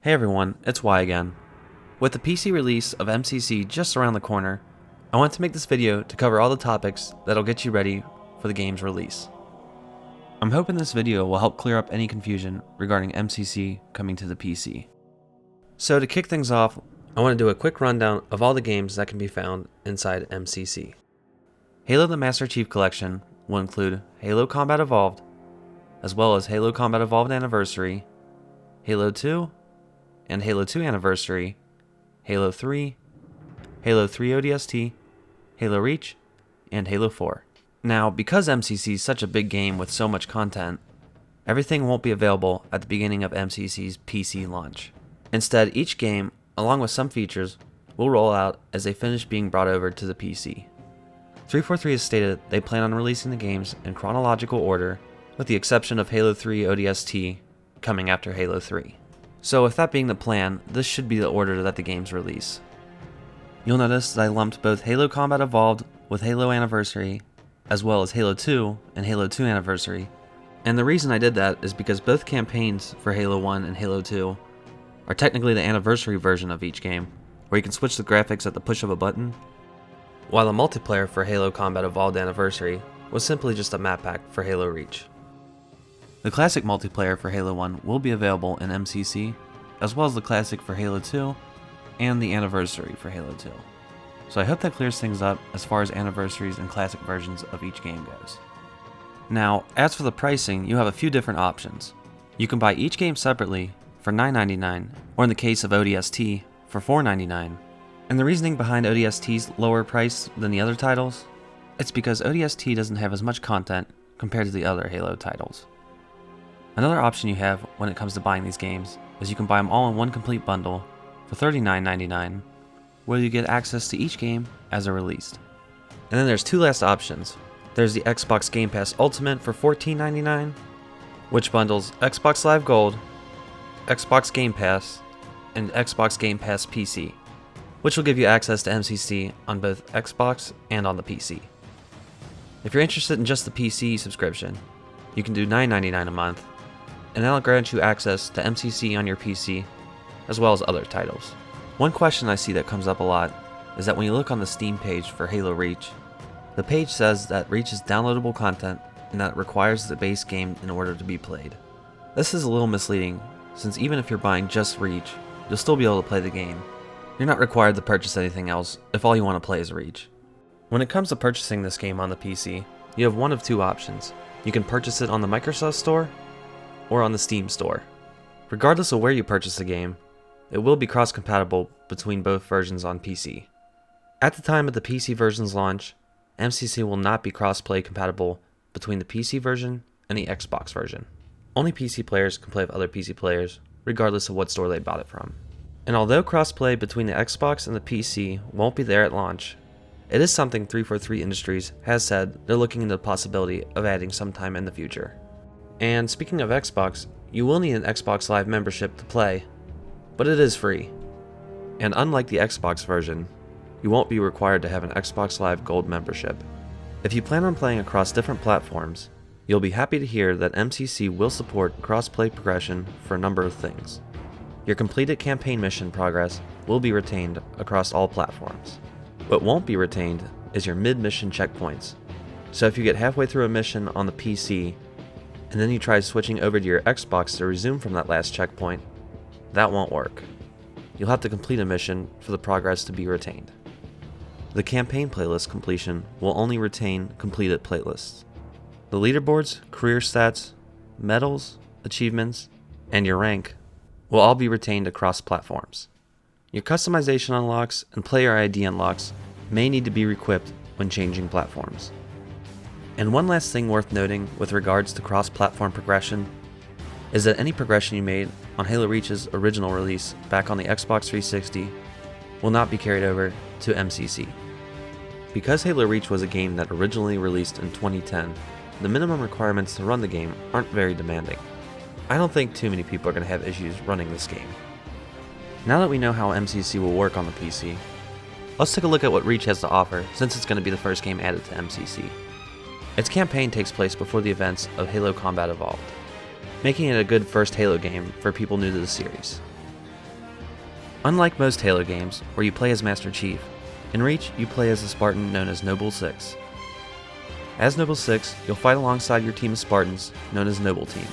Hey everyone, it's Y again. With the PC release of MCC just around the corner, I want to make this video to cover all the topics that'll get you ready for the game's release. I'm hoping this video will help clear up any confusion regarding MCC coming to the PC. So to kick things off, I want to do a quick rundown of all the games that can be found inside MCC. Halo the Master Chief Collection will include Halo Combat Evolved, as well as Halo Combat Evolved Anniversary, Halo 2, and Halo 2 Anniversary, Halo 3, Halo 3 ODST, Halo Reach, and Halo 4. Now, because MCC is such a big game with so much content, everything won't be available at the beginning of MCC's PC launch. Instead, each game, along with some features, will roll out as they finish being brought over to the PC. 343 has stated they plan on releasing the games in chronological order, with the exception of Halo 3 ODST coming after Halo 3. So with that being the plan, this should be the order that the games release. You'll notice that I lumped both Halo Combat Evolved with Halo Anniversary, as well as Halo 2 and Halo 2 Anniversary. And the reason I did that is because both campaigns for Halo 1 and Halo 2 are technically the anniversary version of each game, where you can switch the graphics at the push of a button, while the multiplayer for Halo Combat Evolved Anniversary was simply just a map pack for Halo Reach. The classic multiplayer for Halo 1 will be available in MCC, as well as the classic for Halo 2 and the anniversary for Halo 2. So I hope that clears things up as far as anniversaries and classic versions of each game goes. Now, as for the pricing, you have a few different options. You can buy each game separately for $9.99, or in the case of ODST, for $4.99. And the reasoning behind ODST's lower price than the other titles? It's because ODST doesn't have as much content compared to the other Halo titles. Another option you have when it comes to buying these games is you can buy them all in one complete bundle for $39.99, where you get access to each game as they're released. And then there's two last options. There's the Xbox Game Pass Ultimate for $14.99, which bundles Xbox Live Gold, Xbox Game Pass, and Xbox Game Pass PC, which will give you access to MCC on both Xbox and on the PC. If you're interested in just the PC subscription, you can do $9.99 a month, and that'll grant you access to MCC on your PC, as well as other titles. One question I see that comes up a lot is that when you look on the Steam page for Halo Reach, the page says that Reach is downloadable content and that it requires the base game in order to be played. This is a little misleading, since even if you're buying just Reach, you'll still be able to play the game. You're not required to purchase anything else if all you want to play is Reach. When it comes to purchasing this game on the PC, you have one of two options. You can purchase it on the Microsoft Store or on the Steam Store. Regardless of where you purchase the game, it will be cross-compatible between both versions on PC. At the time of the PC version's launch, MCC will not be cross-play compatible between the PC version and the Xbox version. Only PC players can play with other PC players, regardless of what store they bought it from. And although cross-play between the Xbox and the PC won't be there at launch, it is something 343 Industries has said they're looking into the possibility of adding sometime in the future. And speaking of Xbox, you will need an Xbox Live membership to play, but it is free. And unlike the Xbox version, you won't be required to have an Xbox Live Gold membership. If you plan on playing across different platforms, you'll be happy to hear that MCC will support cross-play progression for a number of things. Your completed campaign mission progress will be retained across all platforms. What won't be retained is your mid-mission checkpoints. So if you get halfway through a mission on the PC, and then you try switching over to your Xbox to resume from that last checkpoint, that won't work. You'll have to complete a mission for the progress to be retained. The campaign playlist completion will only retain completed playlists. The leaderboards, career stats, medals, achievements, and your rank will all be retained across platforms. Your customization unlocks and player ID unlocks may need to be re-equipped when changing platforms. And one last thing worth noting with regards to cross-platform progression is that any progression you made on Halo Reach's original release back on the Xbox 360 will not be carried over to MCC. Because Halo Reach was a game that originally released in 2010, the minimum requirements to run the game aren't very demanding. I don't think too many people are going to have issues running this game. Now that we know how MCC will work on the PC, let's take a look at what Reach has to offer since it's going to be the first game added to MCC. Its campaign takes place before the events of Halo Combat Evolved, making it a good first Halo game for people new to the series. Unlike most Halo games, where you play as Master Chief, in Reach you play as a Spartan known as Noble 6. As Noble 6, you'll fight alongside your team of Spartans, known as Noble Team.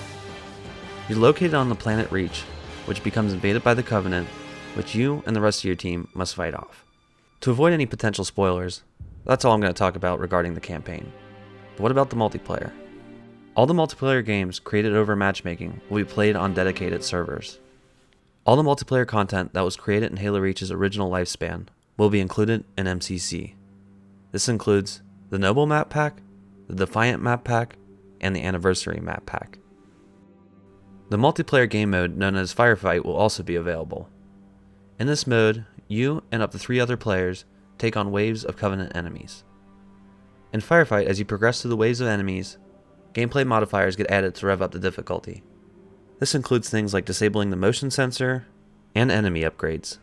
You're located on the planet Reach, which becomes invaded by the Covenant, which you and the rest of your team must fight off. To avoid any potential spoilers, that's all I'm going to talk about regarding the campaign. But what about the multiplayer? All the multiplayer games created over matchmaking will be played on dedicated servers. All the multiplayer content that was created in Halo Reach's original lifespan will be included in MCC. This includes the Noble map pack, the Defiant map pack, and the Anniversary map pack. The multiplayer game mode known as Firefight will also be available. In this mode, you and up to 3 other players take on waves of Covenant enemies. In Firefight, as you progress through the waves of enemies, gameplay modifiers get added to rev up the difficulty. This includes things like disabling the motion sensor and enemy upgrades.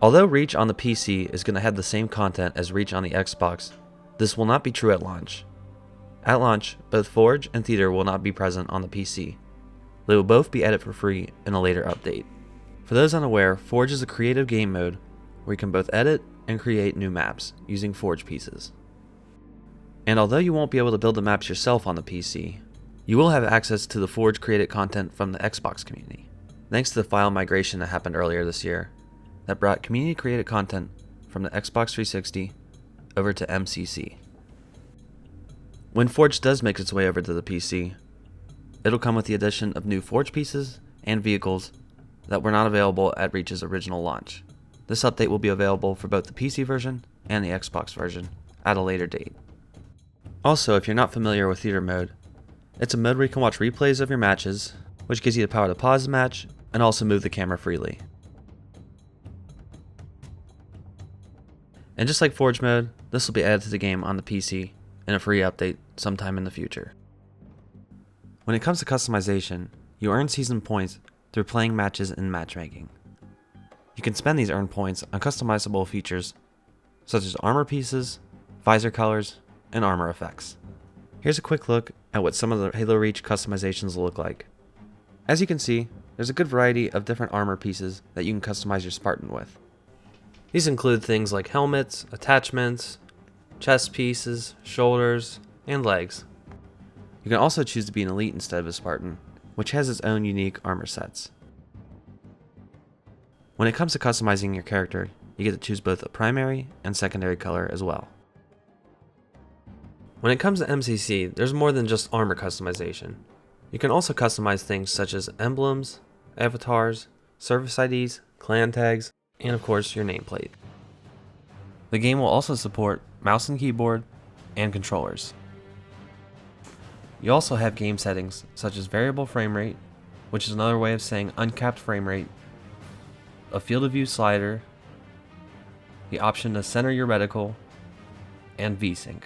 Although Reach on the PC is going to have the same content as Reach on the Xbox, this will not be true at launch. At launch, both Forge and Theater will not be present on the PC. They will both be added for free in a later update. For those unaware, Forge is a creative game mode where you can both edit and create new maps using Forge pieces. And although you won't be able to build the maps yourself on the PC, you will have access to the Forge created content from the Xbox community, thanks to the file migration that happened earlier this year that brought community created content from the Xbox 360 over to MCC. When Forge does make its way over to the PC, it'll come with the addition of new Forge pieces and vehicles that were not available at Reach's original launch. This update will be available for both the PC version and the Xbox version at a later date. Also, if you're not familiar with Theater mode, it's a mode where you can watch replays of your matches, which gives you the power to pause the match and also move the camera freely. And just like Forge mode, this will be added to the game on the PC in a free update sometime in the future. When it comes to customization, you earn season points through playing matches in matchmaking. You can spend these earned points on customizable features such as armor pieces, visor colors, and armor effects. Here's a quick look at what some of the Halo Reach customizations will look like. As you can see, there's a good variety of different armor pieces that you can customize your Spartan with. These include things like helmets, attachments, chest pieces, shoulders, and legs. You can also choose to be an elite instead of a Spartan, which has its own unique armor sets. When it comes to customizing your character, you get to choose both a primary and secondary color as well. When it comes to MCC, there's more than just armor customization. You can also customize things such as emblems, avatars, service IDs, clan tags, and of course your nameplate. The game will also support mouse and keyboard and controllers. You also have game settings such as variable frame rate, which is another way of saying uncapped frame rate, a field of view slider, the option to center your reticle, and VSync.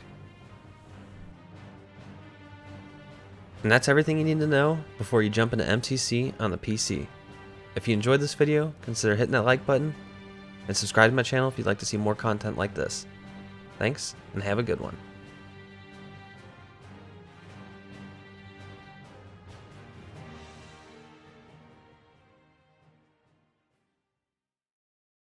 And that's everything you need to know before you jump into MCC on the PC. If you enjoyed this video, consider hitting that like button and subscribe to my channel if you'd like to see more content like this. Thanks, and have a good one.